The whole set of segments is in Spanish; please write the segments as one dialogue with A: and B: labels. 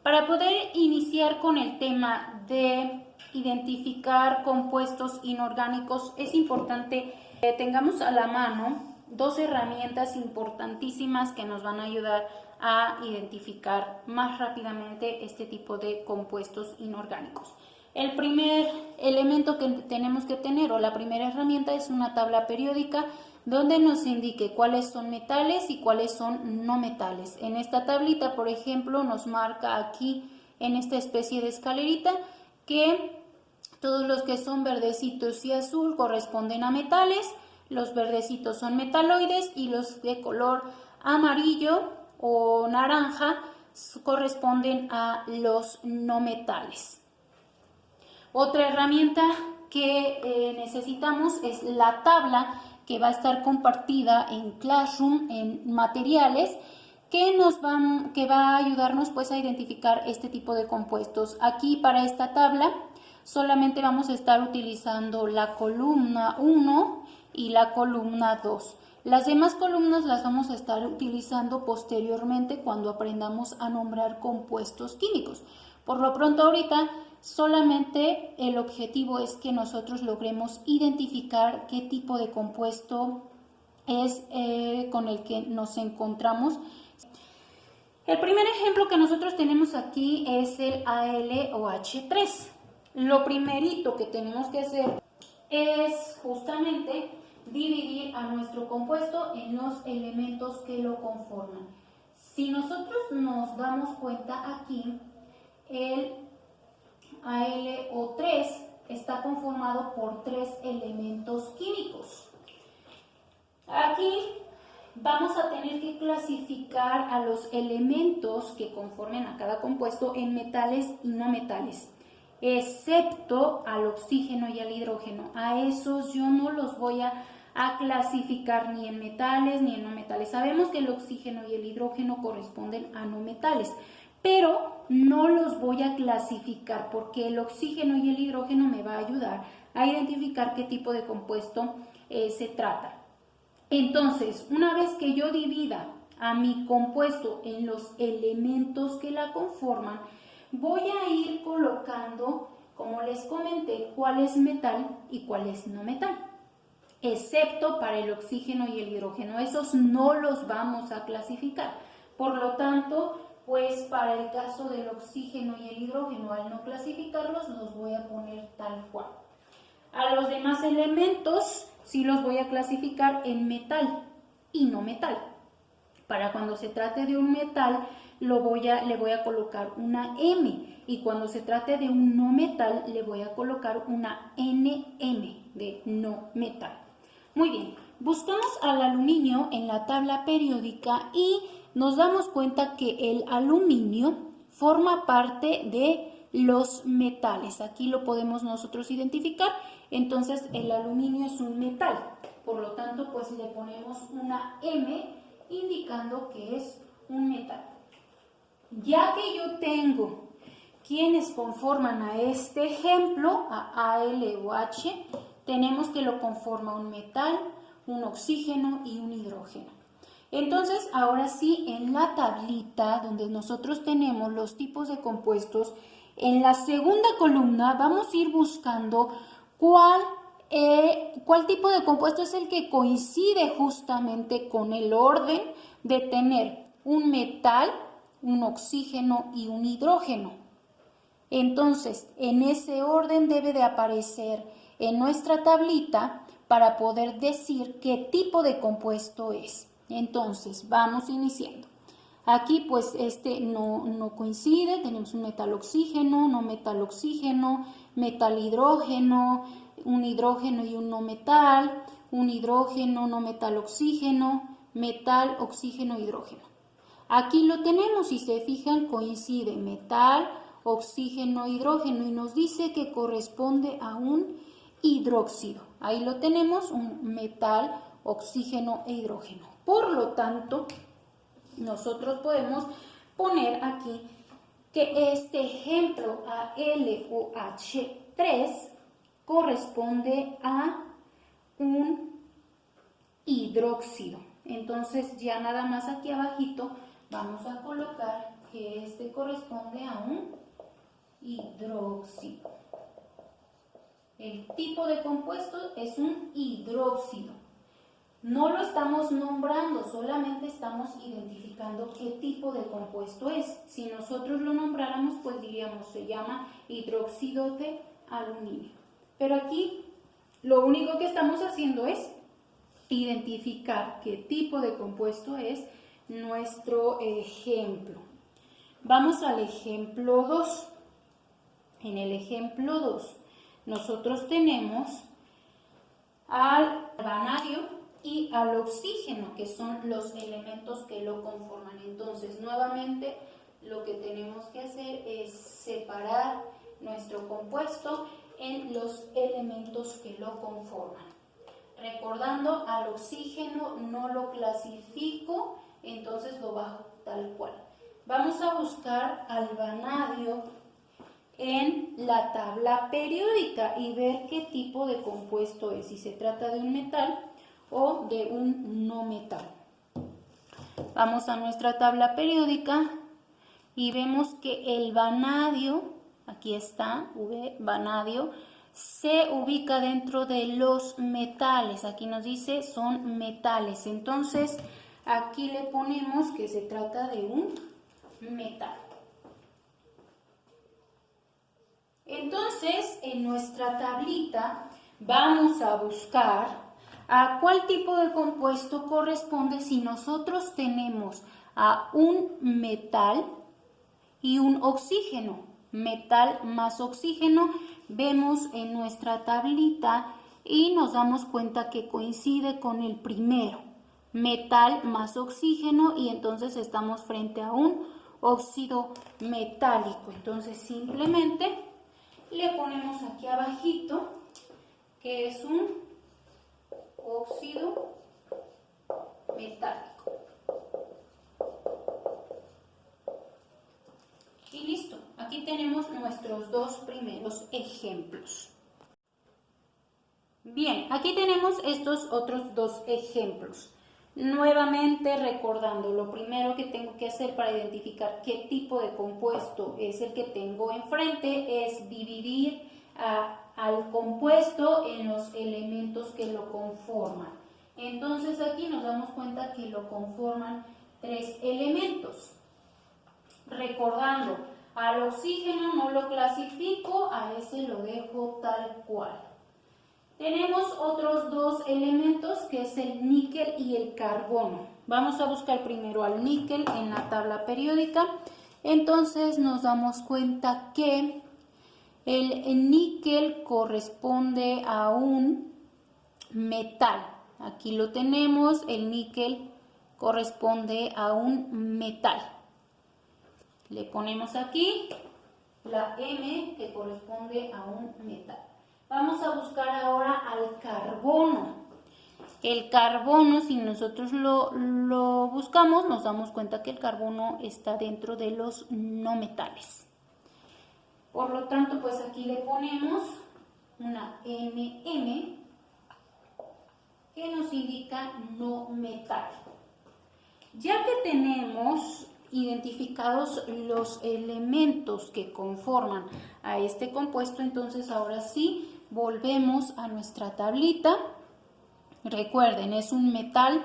A: Para poder iniciar con el tema de identificar compuestos inorgánicos, es importante que tengamos a la mano dos herramientas importantísimas que nos van a ayudar a identificar más rápidamente este tipo de compuestos inorgánicos. El primer elemento que tenemos que tener, o la primera herramienta, es una tabla periódica donde nos indique cuáles son metales y cuáles son no metales. En esta tablita, por ejemplo, nos marca aquí en esta especie de escalerita que todos los que son verdecitos y azul corresponden a metales, los verdecitos son metaloides y los de color amarillo o naranja corresponden a los no metales. Otra herramienta que necesitamos es la tabla que va a estar compartida en Classroom, en materiales, que va a ayudarnos pues a identificar este tipo de compuestos. Aquí para esta tabla solamente vamos a estar utilizando la columna 1 y la columna 2. Las demás columnas las vamos a estar utilizando posteriormente cuando aprendamos a nombrar compuestos químicos. Por lo pronto ahorita solamente el objetivo es que nosotros logremos identificar qué tipo de compuesto es con el que nos encontramos. El primer ejemplo que nosotros tenemos aquí es el AlOH3. Lo primerito que tenemos que hacer es justamente dividir a nuestro compuesto en los elementos que lo conforman. Si nosotros nos damos cuenta aquí, el AlO3 está conformado por 3 elementos químicos. Aquí vamos a tener que clasificar a los elementos que conformen a cada compuesto en metales y no metales, excepto al oxígeno y al hidrógeno. A esos yo no los voy a clasificar ni en metales ni en no metales. Sabemos que el oxígeno y el hidrógeno corresponden a no metales, pero no los voy a clasificar porque el oxígeno y el hidrógeno me va a ayudar a identificar qué tipo de compuesto se trata. Entonces, una vez que yo divida a mi compuesto en los elementos que la conforman, voy a ir colocando, como les comenté, cuál es metal y cuál es no metal, excepto para el oxígeno y el hidrógeno. Esos no los vamos a clasificar. Por lo tanto, pues para el caso del oxígeno y el hidrógeno, al no clasificarlos, los voy a poner tal cual. A los demás elementos sí los voy a clasificar en metal y no metal. Para cuando se trate de un metal, le voy a colocar una M, y cuando se trate de un no metal, le voy a colocar una NM de no metal. Muy bien, buscamos al aluminio en la tabla periódica y nos damos cuenta que el aluminio forma parte de los metales. Aquí lo podemos nosotros identificar. Entonces el aluminio es un metal, por lo tanto pues le ponemos una M indicando que es un metal. Ya que yo tengo quienes conforman a este ejemplo, a AlOH, tenemos que lo conforma un metal, un oxígeno y un hidrógeno. Entonces, ahora sí, en la tablita donde nosotros tenemos los tipos de compuestos, en la segunda columna vamos a ir buscando cuál tipo de compuesto es el que coincide justamente con el orden de tener un metal, un oxígeno y un hidrógeno. Entonces, en ese orden debe de aparecer en nuestra tablita para poder decir qué tipo de compuesto es. Entonces, vamos iniciando. Aquí pues no coincide, tenemos un metal oxígeno, no metal oxígeno, metal hidrógeno, un hidrógeno y un no metal, un hidrógeno, no metal oxígeno, metal, oxígeno, hidrógeno. Aquí lo tenemos, si se fijan, coincide metal, oxígeno, hidrógeno, y nos dice que corresponde a un hidróxido. Ahí lo tenemos, un metal, oxígeno e hidrógeno. Por lo tanto, nosotros podemos poner aquí que este ejemplo AlOH3 corresponde a un hidróxido. Entonces ya nada más aquí abajito vamos a colocar que este corresponde a un hidróxido. El tipo de compuesto es un hidróxido. No lo estamos nombrando, solamente estamos identificando qué tipo de compuesto es. Si nosotros lo nombráramos, pues diríamos, se llama hidróxido de aluminio. Pero aquí lo único que estamos haciendo es identificar qué tipo de compuesto es nuestro ejemplo. Vamos al ejemplo 2. En el ejemplo 2, nosotros tenemos al vanadio y al oxígeno, que son los elementos que lo conforman. Entonces, nuevamente, lo que tenemos que hacer es separar nuestro compuesto en los elementos que lo conforman. Recordando, al oxígeno no lo clasifico, entonces lo bajo tal cual. Vamos a buscar al vanadio en la tabla periódica y ver qué tipo de compuesto es, si se trata de un metal o de un no metal. Vamos a nuestra tabla periódica y vemos que el vanadio, aquí está, vanadio, se ubica dentro de los metales. Aquí nos dice son metales. Entonces, aquí le ponemos que se trata de un metal. Entonces, en nuestra tablita vamos a buscar a cuál tipo de compuesto corresponde si nosotros tenemos a un metal y un oxígeno. Metal más oxígeno, vemos en nuestra tablita y nos damos cuenta que coincide con el primero. Metal más oxígeno, y entonces estamos frente a un óxido metálico. Entonces simplemente le ponemos aquí abajito que es un óxido metálico. Y listo, aquí tenemos nuestros dos primeros ejemplos. Bien, aquí tenemos estos otros dos ejemplos. Nuevamente recordando, lo primero que tengo que hacer para identificar qué tipo de compuesto es el que tengo enfrente es dividir al compuesto en los elementos que lo conforman. Entonces aquí nos damos cuenta que lo conforman tres elementos. Recordando, al oxígeno no lo clasifico, a ese lo dejo tal cual. Tenemos otros dos elementos que es el níquel y el carbono. Vamos a buscar primero al níquel en la tabla periódica. Entonces nos damos cuenta que el níquel corresponde a un metal. Aquí lo tenemos, el níquel corresponde a un metal. Le ponemos aquí la M que corresponde a un metal. Vamos a buscar ahora al carbono. El carbono, si nosotros lo buscamos, nos damos cuenta que el carbono está dentro de los no metales. Por lo tanto, pues aquí le ponemos una MM que nos indica no metal. Ya que tenemos identificados los elementos que conforman a este compuesto, entonces ahora sí volvemos a nuestra tablita. Recuerden, es un metal,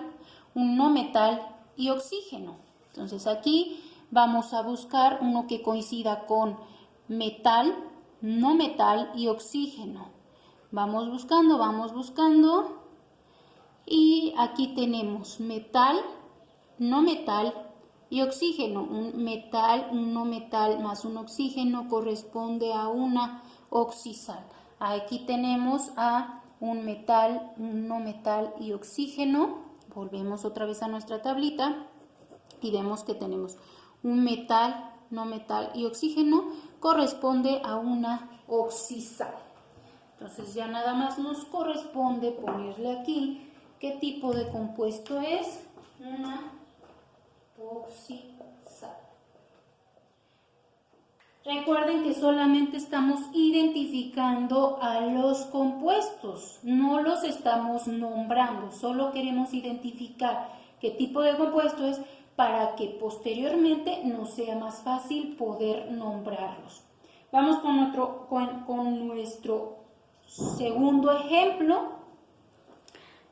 A: un no metal y oxígeno. Entonces aquí vamos a buscar uno que coincida con metal, no metal y oxígeno. Vamos buscando y aquí tenemos metal, no metal y oxígeno. Un metal, un no metal más un oxígeno corresponde a una oxisal. Aquí tenemos a un metal, un no metal y oxígeno. Volvemos otra vez a nuestra tablita y vemos que tenemos un metal, no metal y oxígeno corresponde a una oxisal. Entonces ya nada más nos corresponde ponerle aquí qué tipo de compuesto es, una oxisal. Recuerden que solamente estamos identificando a los compuestos, no los estamos nombrando, solo queremos identificar qué tipo de compuesto es para que posteriormente nos sea más fácil poder nombrarlos. Vamos con nuestro segundo ejemplo.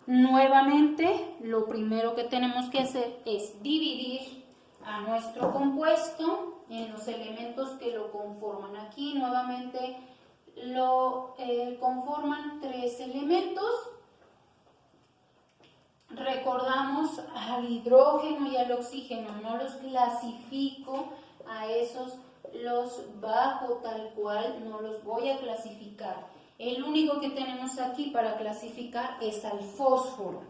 A: Nuevamente, lo primero que tenemos que hacer es dividir a nuestro compuesto en los elementos que lo conforman. Aquí nuevamente lo conforman 3 elementos. Recordamos al hidrógeno y al oxígeno, no los clasifico a esos, los bajo tal cual, no los voy a clasificar. El único que tenemos aquí para clasificar es al fósforo.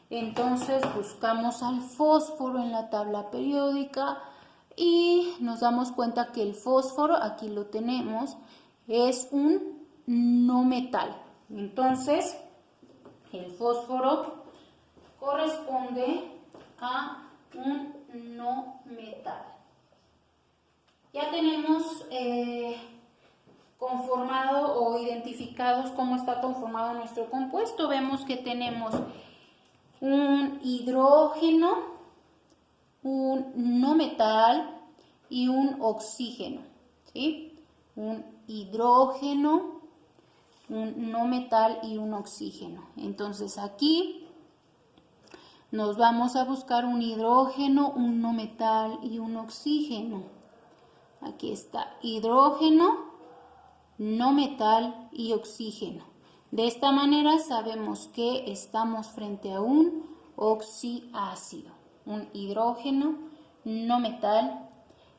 A: Entonces buscamos al fósforo en la tabla periódica y nos damos cuenta que el fósforo, aquí lo tenemos, es un no metal. Entonces el fósforo corresponde a un no metal. Ya tenemos conformado o identificados cómo está conformado nuestro compuesto. Vemos que tenemos un hidrógeno, un no metal y un oxígeno, ¿sí? Un hidrógeno, un no metal y un oxígeno. Entonces aquí nos vamos a buscar un hidrógeno, un no metal y un oxígeno. Aquí está hidrógeno, no metal y oxígeno. De esta manera sabemos que estamos frente a un oxiácido. Un hidrógeno, no metal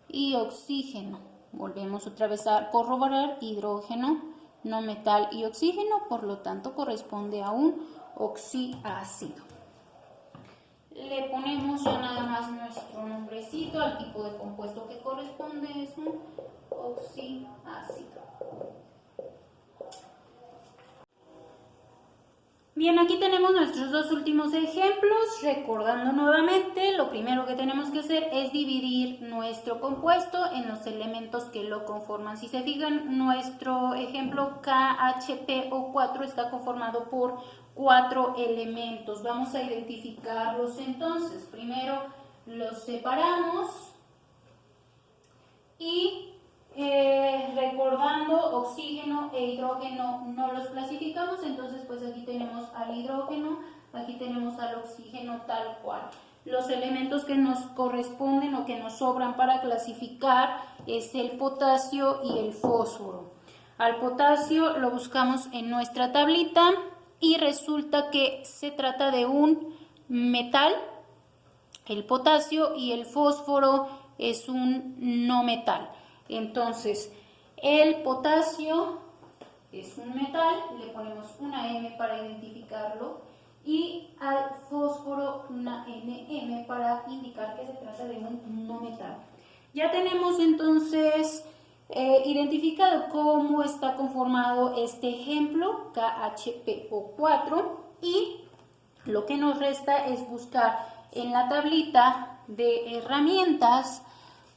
A: y oxígeno. Volvemos otra vez a corroborar: hidrógeno, no metal y oxígeno, por lo tanto corresponde a un oxiácido. Le ponemos ya nada más nuestro nombrecito al tipo de compuesto que corresponde, es un oxiácido. Bien, aquí tenemos nuestros dos últimos ejemplos. Recordando nuevamente, lo primero que tenemos que hacer es dividir nuestro compuesto en los elementos que lo conforman. Si se fijan, nuestro ejemplo KHPO4 está conformado por 4 elementos. Vamos a identificarlos entonces. Primero los separamos y recordando, oxígeno e hidrógeno no los clasificamos, entonces pues aquí tenemos al hidrógeno, aquí tenemos al oxígeno tal cual. Los elementos que nos corresponden o que nos sobran para clasificar es el potasio y el fósforo. Al potasio lo buscamos en nuestra tablita y resulta que se trata de un metal, el potasio, y el fósforo es un no metal. Entonces, el potasio es un metal, le ponemos una M para identificarlo, y al fósforo una NM para indicar que se trata de un no metal. Ya tenemos entonces identificado cómo está conformado este ejemplo, KHPO4, y lo que nos resta es buscar en la tablita de herramientas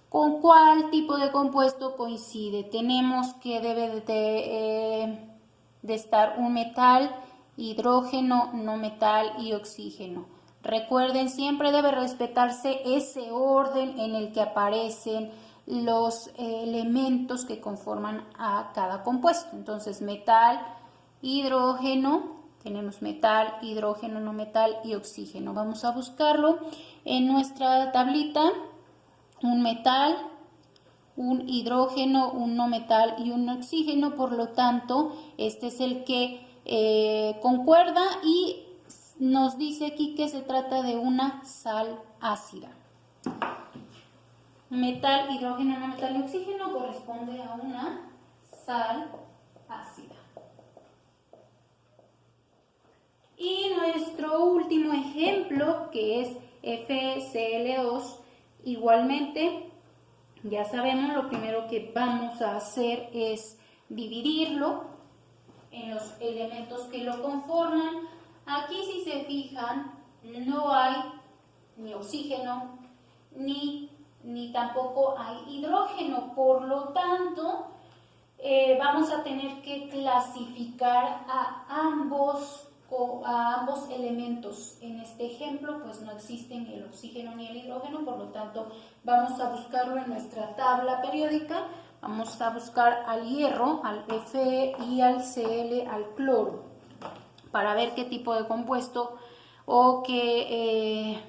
A: con cuál tipo de compuesto coincide. Tenemos que debe de estar un metal, hidrógeno, no metal y oxígeno. Recuerden, siempre debe respetarse ese orden en el que aparecen los elementos que conforman a cada compuesto. Entonces, metal, hidrógeno, tenemos metal, hidrógeno, no metal y oxígeno. Vamos a buscarlo en nuestra tablita. Un metal, un hidrógeno, un no metal y un oxígeno, por lo tanto, este es el que concuerda y nos dice aquí que se trata de una sal ácida. Metal, hidrógeno, no metal y oxígeno corresponde a una sal ácida. Y nuestro último ejemplo, que es FeCl2, igualmente, ya sabemos, lo primero que vamos a hacer es dividirlo en los elementos que lo conforman. Aquí, si se fijan, no hay ni oxígeno, ni tampoco hay hidrógeno. Por lo tanto, vamos a tener que clasificar a ambos a ambos elementos. En este ejemplo, pues no existen el oxígeno ni el hidrógeno, por lo tanto, vamos a buscarlo en nuestra tabla periódica. Vamos a buscar al hierro, al Fe y al Cl, al cloro, para ver qué tipo de compuesto o qué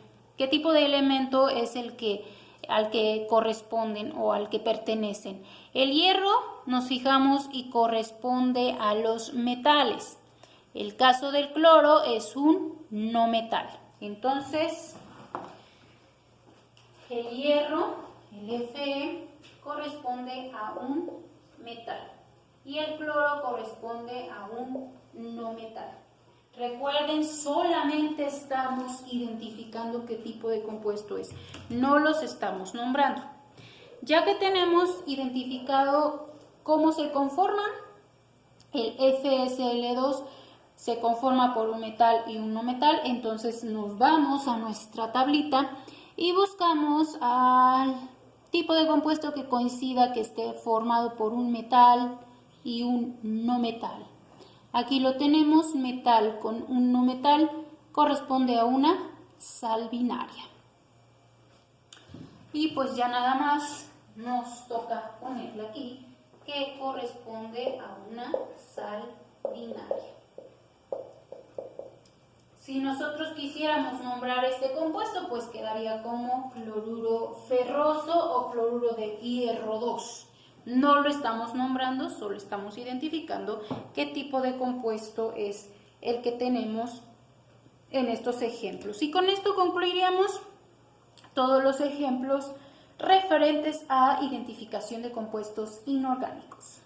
A: tipo de elemento es el al que corresponden o al que pertenecen. El hierro, nos fijamos, y corresponde a los metales. El caso del cloro es un no metal. Entonces, el hierro, el Fe, corresponde a un metal y el cloro corresponde a un no metal. Recuerden, solamente estamos identificando qué tipo de compuesto es, no los estamos nombrando. Ya que tenemos identificado cómo se conforman, el FeSL2 se conforma por un metal y un no metal, entonces nos vamos a nuestra tablita y buscamos al tipo de compuesto que coincida, que esté formado por un metal y un no metal. Aquí lo tenemos, metal con un no metal corresponde a una sal binaria. Y pues ya nada más nos toca ponerle aquí que corresponde a una sal binaria. Si nosotros quisiéramos nombrar este compuesto, pues quedaría como cloruro ferroso o cloruro de hierro 2. No lo estamos nombrando, solo estamos identificando qué tipo de compuesto es el que tenemos en estos ejemplos. Y con esto concluiríamos todos los ejemplos referentes a identificación de compuestos inorgánicos.